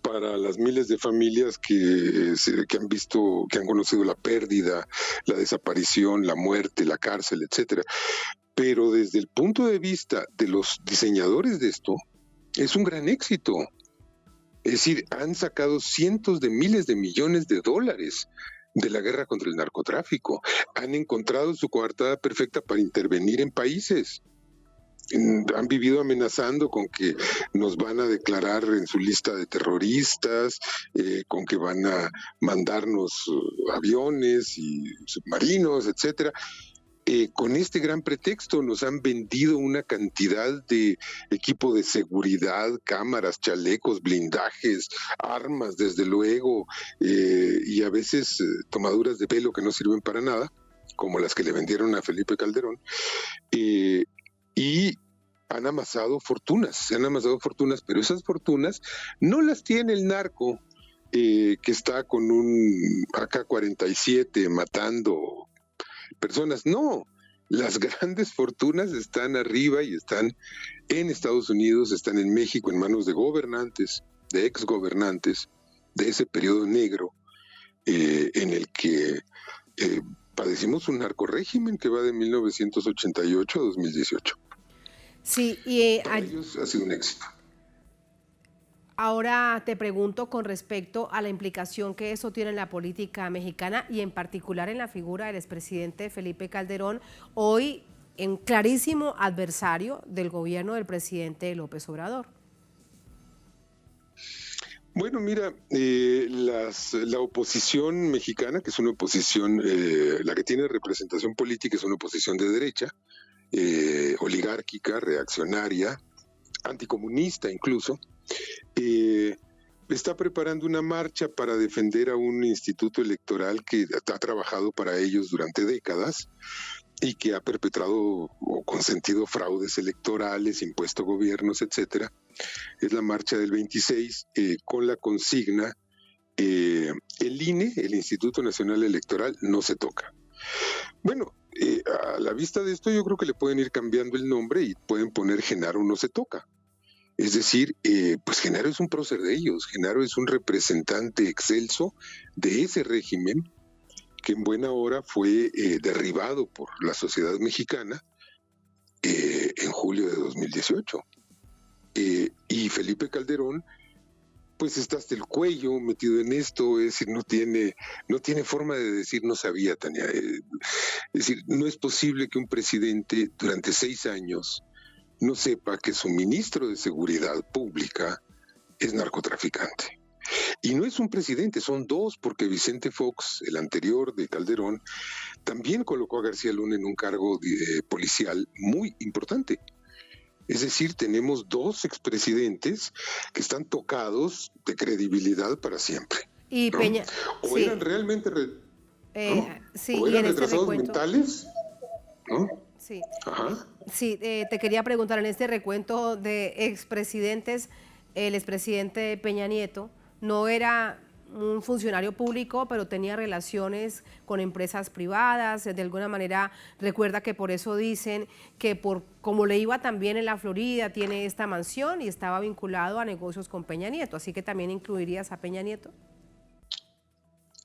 para las miles de familias que han visto, que han conocido la pérdida, la desaparición, la muerte, la cárcel, etcétera. Pero desde el punto de vista de los diseñadores de esto, es un gran éxito. Es decir, han sacado cientos de miles de millones de dólares de la guerra contra el narcotráfico. Han encontrado su coartada perfecta para intervenir en países. Han vivido amenazando con que nos van a declarar en su lista de terroristas, con que van a mandarnos aviones y submarinos, etcétera. Con este gran pretexto nos han vendido una cantidad de equipo de seguridad, cámaras, chalecos, blindajes, armas, desde luego, y a veces tomaduras de pelo que no sirven para nada, como las que le vendieron a Felipe Calderón, y han amasado fortunas, pero esas fortunas no las tiene el narco que está con un AK-47 matando personas. No, las grandes fortunas están arriba y están en Estados Unidos, están en México en manos de gobernantes, de exgobernantes de ese periodo negro en el que padecimos un narcorrégimen que va de 1988 a 2018. Sí, y para ellos ha sido un éxito. Ahora te pregunto con respecto a la implicación que eso tiene en la política mexicana y en particular en la figura del expresidente Felipe Calderón, hoy un clarísimo adversario del gobierno del presidente López Obrador. Bueno, mira, la oposición mexicana, que es una oposición, la que tiene representación política, es una oposición de derecha, oligárquica, reaccionaria, anticomunista incluso, está preparando una marcha para defender a un instituto electoral que ha trabajado para ellos durante décadas y que ha perpetrado o consentido fraudes electorales, impuesto gobiernos, etcétera. Es la marcha del 26 con la consigna el INE, el Instituto Nacional Electoral, no se toca. Bueno, a la vista de esto yo creo que le pueden ir cambiando el nombre y pueden poner Genaro no se toca. Es decir, pues Genaro es un prócer de ellos, Genaro es un representante excelso de ese régimen que en buena hora fue derribado por la sociedad mexicana en julio de 2018. Y Felipe Calderón, pues está hasta el cuello metido en esto, es decir, no tiene forma de decir no sabía, Tania. Es decir, no es posible que un presidente durante 6 años no sepa que su ministro de Seguridad Pública es narcotraficante. Y no es un presidente, son dos, porque Vicente Fox, el anterior de Calderón, también colocó a García Luna en un cargo policial muy importante. Es decir, tenemos dos expresidentes que están tocados de credibilidad para siempre. Y ¿no? Peña, o sí. eran realmente sí, o y eran en este retrasados recuento, mentales, ¿no? sí, Ajá. sí, te quería preguntar, en este recuento de expresidentes, el expresidente Peña Nieto no era un funcionario público, pero tenía relaciones con empresas privadas, de alguna manera recuerda que por eso dicen que como le iba también en la Florida, tiene esta mansión y estaba vinculado a negocios con Peña Nieto, así que también incluirías a Peña Nieto.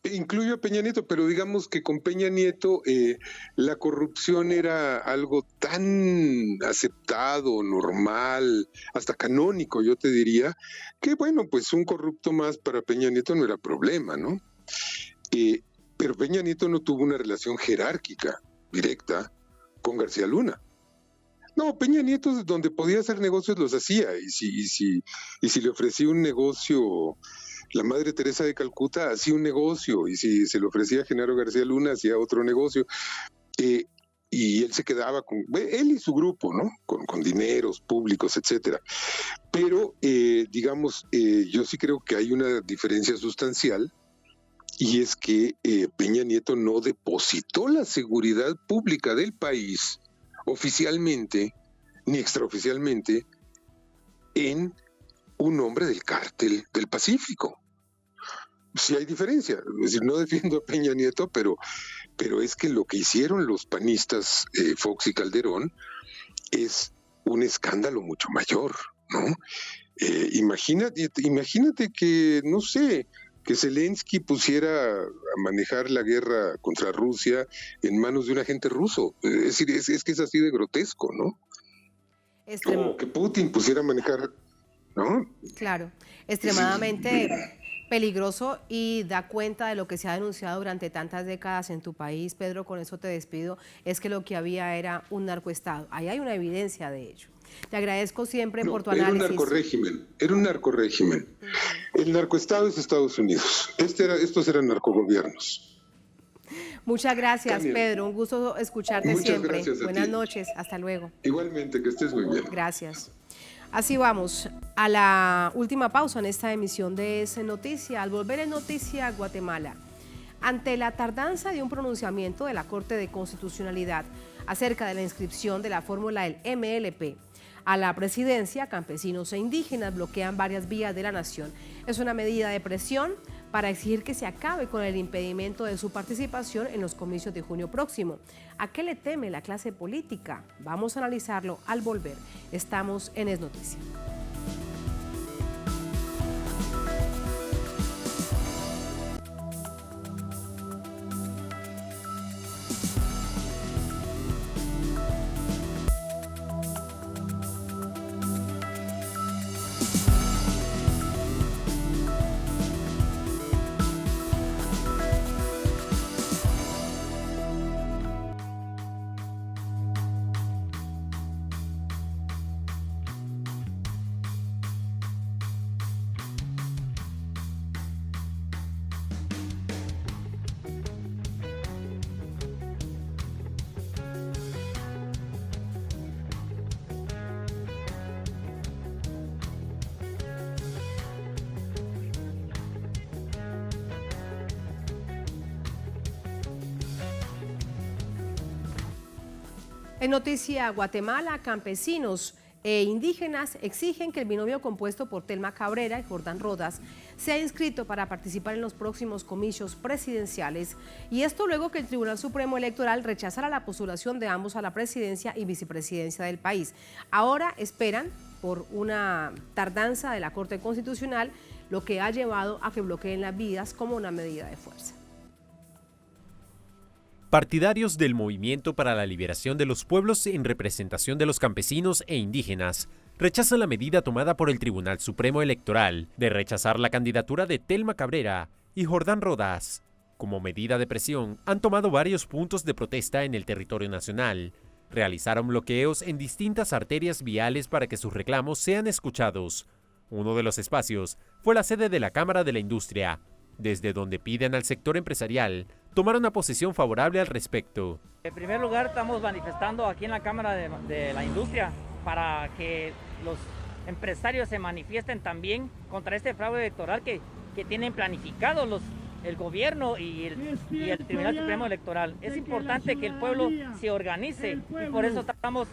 Incluyo a Peña Nieto, pero digamos que con Peña Nieto la corrupción era algo tan aceptado, normal, hasta canónico, yo te diría, que bueno, pues un corrupto más para Peña Nieto no era problema, ¿no? Pero Peña Nieto no tuvo una relación jerárquica, directa, con García Luna. No, Peña Nieto donde podía hacer negocios los hacía, y si le ofrecía un negocio la Madre Teresa de Calcuta, hacía un negocio, y si se le ofrecía a Genaro García Luna, hacía otro negocio, y él se quedaba con, él y su grupo, ¿no? Con dineros públicos, etcétera. Pero, digamos, yo sí creo que hay una diferencia sustancial, y es que Peña Nieto no depositó la seguridad pública del país oficialmente ni extraoficialmente en un hombre del cártel del Pacífico. Sí hay diferencia, es decir, no defiendo a Peña Nieto, pero es que lo que hicieron los panistas Fox y Calderón es un escándalo mucho mayor, ¿no? Imagínate que, no sé, que Zelensky pusiera a manejar la guerra contra Rusia en manos de un agente ruso. Es decir, es que es así de grotesco, ¿no? O que Putin pusiera a manejar, ¿no? Claro, extremadamente peligroso y da cuenta de lo que se ha denunciado durante tantas décadas en tu país. Pedro, con eso te despido, es que lo que había era un narcoestado. Ahí hay una evidencia de ello. Te agradezco siempre por tu análisis. Era un narcorrégimen. El narcoestado es Estados Unidos. Estos eran narcogobiernos. Muchas gracias, Daniel, Pedro. Un gusto escucharte muchas siempre. gracias a Buenas ti. noches. Hasta luego. Igualmente, que estés muy bien. Gracias. Así vamos a la última pausa en esta emisión de Es Noticia. Al volver en Noticia Guatemala, ante la tardanza de un pronunciamiento de la Corte de Constitucionalidad acerca de la inscripción de la fórmula del MLP a la presidencia, campesinos e indígenas bloquean varias vías de la nación. Es una medida de presión para exigir que se acabe con el impedimento de su participación en los comicios de junio próximo. ¿A qué le teme la clase política? Vamos a analizarlo al volver. Estamos en Es Noticia. En Noticia Guatemala, campesinos e indígenas exigen que el binomio compuesto por Telma Cabrera y Jordán Rodas sea inscrito para participar en los próximos comicios presidenciales, y esto luego que el Tribunal Supremo Electoral rechazara la postulación de ambos a la presidencia y vicepresidencia del país. Ahora esperan por una tardanza de la Corte Constitucional, lo que ha llevado a que bloqueen las vías como una medida de fuerza. Partidarios del Movimiento para la Liberación de los Pueblos en representación de los campesinos e indígenas rechazan la medida tomada por el Tribunal Supremo Electoral de rechazar la candidatura de Telma Cabrera y Jordán Rodas. Como medida de presión, han tomado varios puntos de protesta en el territorio nacional, realizaron bloqueos en distintas arterias viales para que sus reclamos sean escuchados. Uno de los espacios fue la sede de la Cámara de la Industria, desde donde piden al sector empresarial tomar una posición favorable al respecto. En primer lugar, estamos manifestando aquí en la Cámara de la Industria para que los empresarios se manifiesten también contra este fraude electoral que tienen planificado el gobierno y el Tribunal Supremo Electoral. Es importante que el pueblo se organice y por eso estamos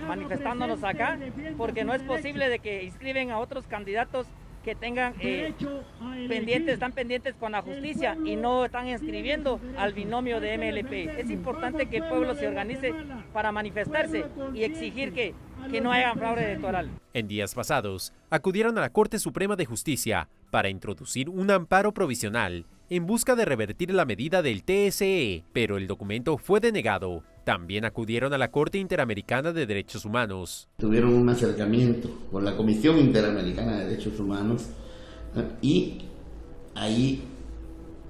manifestándonos acá, porque no es posible de que inscriben a otros candidatos que tengan están pendientes con la justicia y no están inscribiendo al binomio de MLP. Es importante que el pueblo se organice para manifestarse y exigir que no haya fraude electoral. En días pasados, acudieron a la Corte Suprema de Justicia para introducir un amparo provisional en busca de revertir la medida del TSE, pero el documento fue denegado. También acudieron a la Corte Interamericana de Derechos Humanos. Tuvieron un acercamiento con la Comisión Interamericana de Derechos Humanos y ahí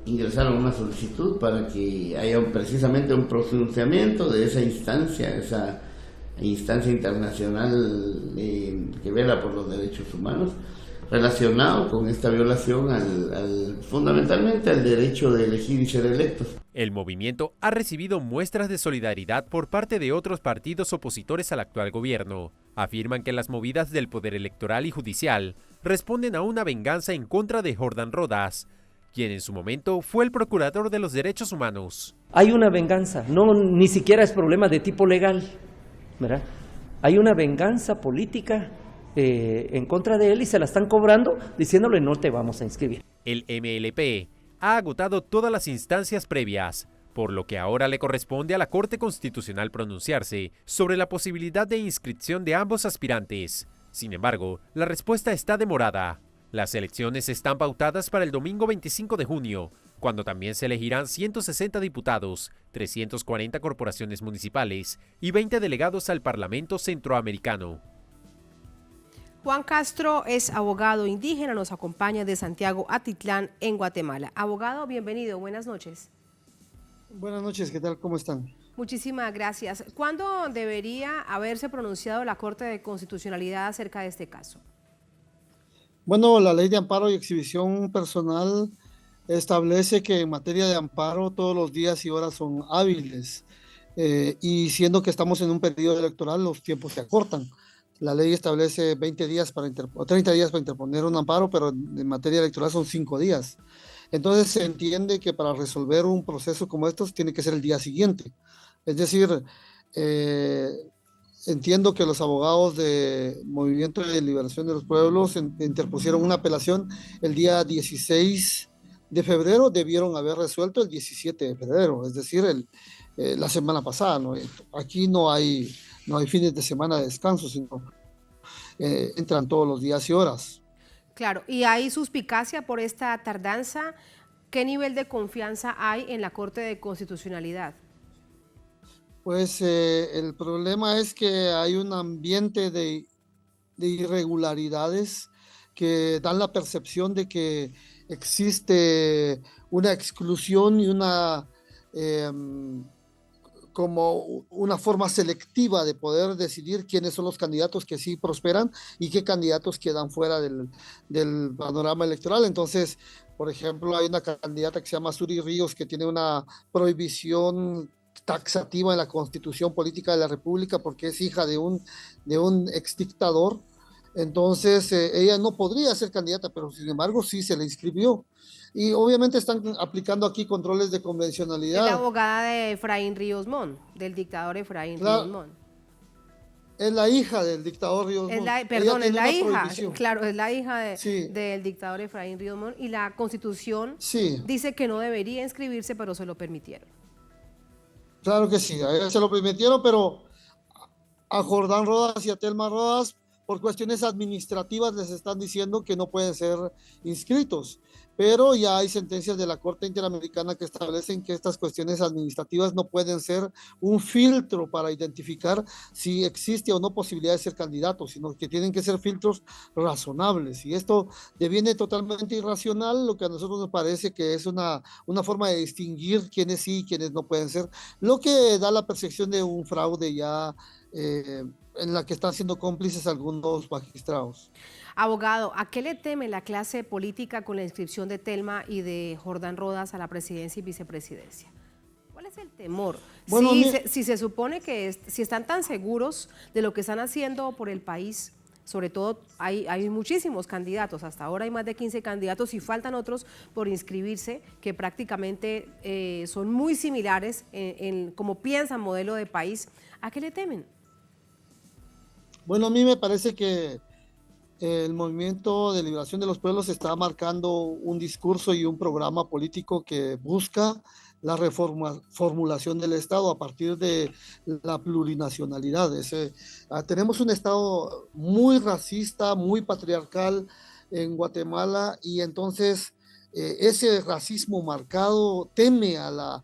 ingresaron una solicitud para que haya precisamente un pronunciamiento de esa instancia internacional que vela por los derechos humanos, relacionado con esta violación fundamentalmente al derecho de elegir y ser electos. El movimiento ha recibido muestras de solidaridad por parte de otros partidos opositores al actual gobierno. Afirman que las movidas del poder electoral y judicial responden a una venganza en contra de Jordan Rodas, quien en su momento fue el procurador de los derechos humanos. Hay una venganza, ni siquiera es problema de tipo legal, ¿verdad? Hay una venganza política en contra de él y se la están cobrando diciéndole no te vamos a inscribir. El MLP ha agotado todas las instancias previas, por lo que ahora le corresponde a la Corte Constitucional pronunciarse sobre la posibilidad de inscripción de ambos aspirantes. Sin embargo, la respuesta está demorada. Las elecciones están pautadas para el domingo 25 de junio, cuando también se elegirán 160 diputados, 340 corporaciones municipales y 20 delegados al Parlamento Centroamericano. Juan Castro es abogado indígena, nos acompaña de Santiago Atitlán, en Guatemala. Abogado, bienvenido, buenas noches. Buenas noches, ¿qué tal? ¿Cómo están? Muchísimas gracias. ¿Cuándo debería haberse pronunciado la Corte de Constitucionalidad acerca de este caso? Bueno, la Ley de Amparo y Exhibición Personal establece que en materia de amparo todos los días y horas son hábiles y siendo que estamos en un periodo electoral, los tiempos se acortan. La ley establece 30 días para interponer un amparo, pero en materia electoral son 5 días. Entonces se entiende que para resolver un proceso como estos tiene que ser el día siguiente. Es decir, entiendo que los abogados de Movimiento de Liberación de los Pueblos interpusieron una apelación el día 16 de febrero, debieron haber resuelto el 17 de febrero, es decir, la semana pasada, ¿no? Aquí no hay fines de semana de descanso, sino entran todos los días y horas. Claro, y hay suspicacia por esta tardanza. ¿Qué nivel de confianza hay en la Corte de Constitucionalidad? Pues el problema es que hay un ambiente de irregularidades que dan la percepción de que existe una exclusión y como una forma selectiva de poder decidir quiénes son los candidatos que sí prosperan y qué candidatos quedan fuera del panorama electoral. Entonces, por ejemplo, hay una candidata que se llama Suri Ríos que tiene una prohibición taxativa en la Constitución Política de la República porque es hija de un exdictador. Entonces, ella no podría ser candidata, pero sin embargo sí se le inscribió. Y obviamente están aplicando aquí controles de convencionalidad. Es la abogada de Efraín Ríos Montt, del dictador Efraín Ríos Montt. Es la hija del dictador Ríos Montt. Es la hija, claro, es la hija del dictador Efraín Ríos Montt. Y la Constitución dice que no debería inscribirse, pero se lo permitieron. Claro que sí, a ella se lo permitieron, pero a Jordán Rodas y a Telma Rodas por cuestiones administrativas les están diciendo que no pueden ser inscritos. Pero ya hay sentencias de la Corte Interamericana que establecen que estas cuestiones administrativas no pueden ser un filtro para identificar si existe o no posibilidad de ser candidato, sino que tienen que ser filtros razonables. Y esto deviene totalmente irracional, lo que a nosotros nos parece que es una forma de distinguir quiénes sí y quiénes no pueden ser, lo que da la percepción de un fraude ya en la que están siendo cómplices algunos magistrados. Abogado, ¿a qué le teme la clase política con la inscripción de Telma y de Jordán Rodas a la presidencia y vicepresidencia? ¿Cuál es el temor? Bueno, si se supone que si están tan seguros de lo que están haciendo por el país, sobre todo hay muchísimos candidatos, hasta ahora hay más de 15 candidatos y faltan otros por inscribirse que prácticamente son muy similares en cómo piensan modelo de país. ¿A qué le temen? Bueno, a mí me parece que el Movimiento de Liberación de los Pueblos está marcando un discurso y un programa político que busca la reformulación del Estado a partir de la plurinacionalidad. Tenemos un Estado muy racista, muy patriarcal en Guatemala, y entonces ese racismo marcado teme a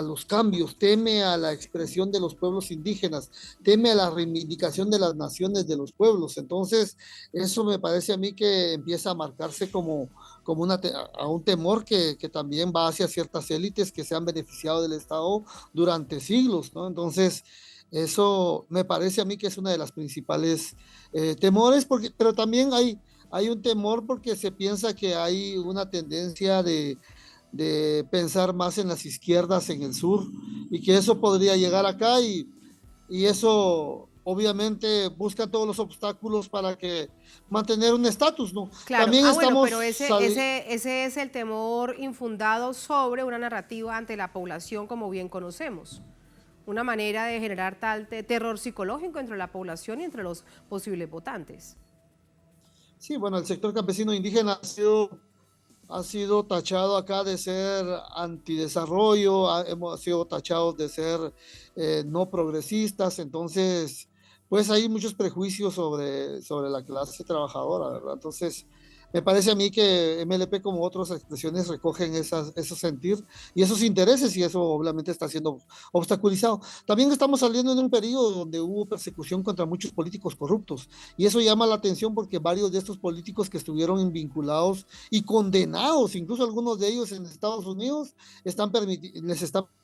los cambios, teme a la expresión de los pueblos indígenas, teme a la reivindicación de las naciones de los pueblos. Entonces eso me parece a mí que empieza a marcarse como un temor que también va hacia ciertas élites que se han beneficiado del Estado durante siglos, ¿no? Entonces eso me parece a mí que es una de las principales temores, pero también hay un temor porque se piensa que hay una tendencia de pensar más en las izquierdas en el sur, y que eso podría llegar acá, y eso obviamente busca todos los obstáculos para mantener un estatus, ¿no? Claro, también pero ese es el temor infundado sobre una narrativa ante la población, como bien conocemos. Una manera de generar tal terror psicológico entre la población y entre los posibles votantes. Sí, bueno, el sector campesino indígena ha sido tachado acá de ser antidesarrollo, hemos sido tachados de ser no progresistas. Entonces pues hay muchos prejuicios sobre la clase trabajadora, ¿verdad? Entonces me parece a mí que MLP, como otras expresiones, recogen esos sentir y esos intereses, y eso obviamente está siendo obstaculizado. También estamos saliendo en un periodo donde hubo persecución contra muchos políticos corruptos, y eso llama la atención porque varios de estos políticos que estuvieron vinculados y condenados, incluso algunos de ellos en Estados Unidos, les están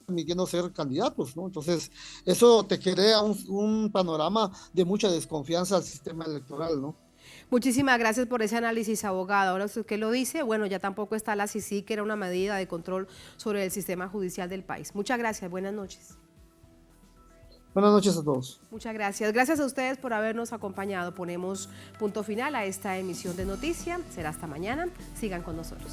permitiendo ser candidatos, ¿no? Entonces eso te crea un panorama de mucha desconfianza al sistema electoral, ¿no? Muchísimas gracias por ese análisis, abogado. Ahora usted que lo dice, bueno, ya tampoco está la CICIG, que era una medida de control sobre el sistema judicial del país. Muchas gracias, buenas noches. Buenas noches a todos. Muchas gracias. Gracias a ustedes por habernos acompañado. Ponemos punto final a esta emisión de Noticia. Será hasta mañana. Sigan con nosotros.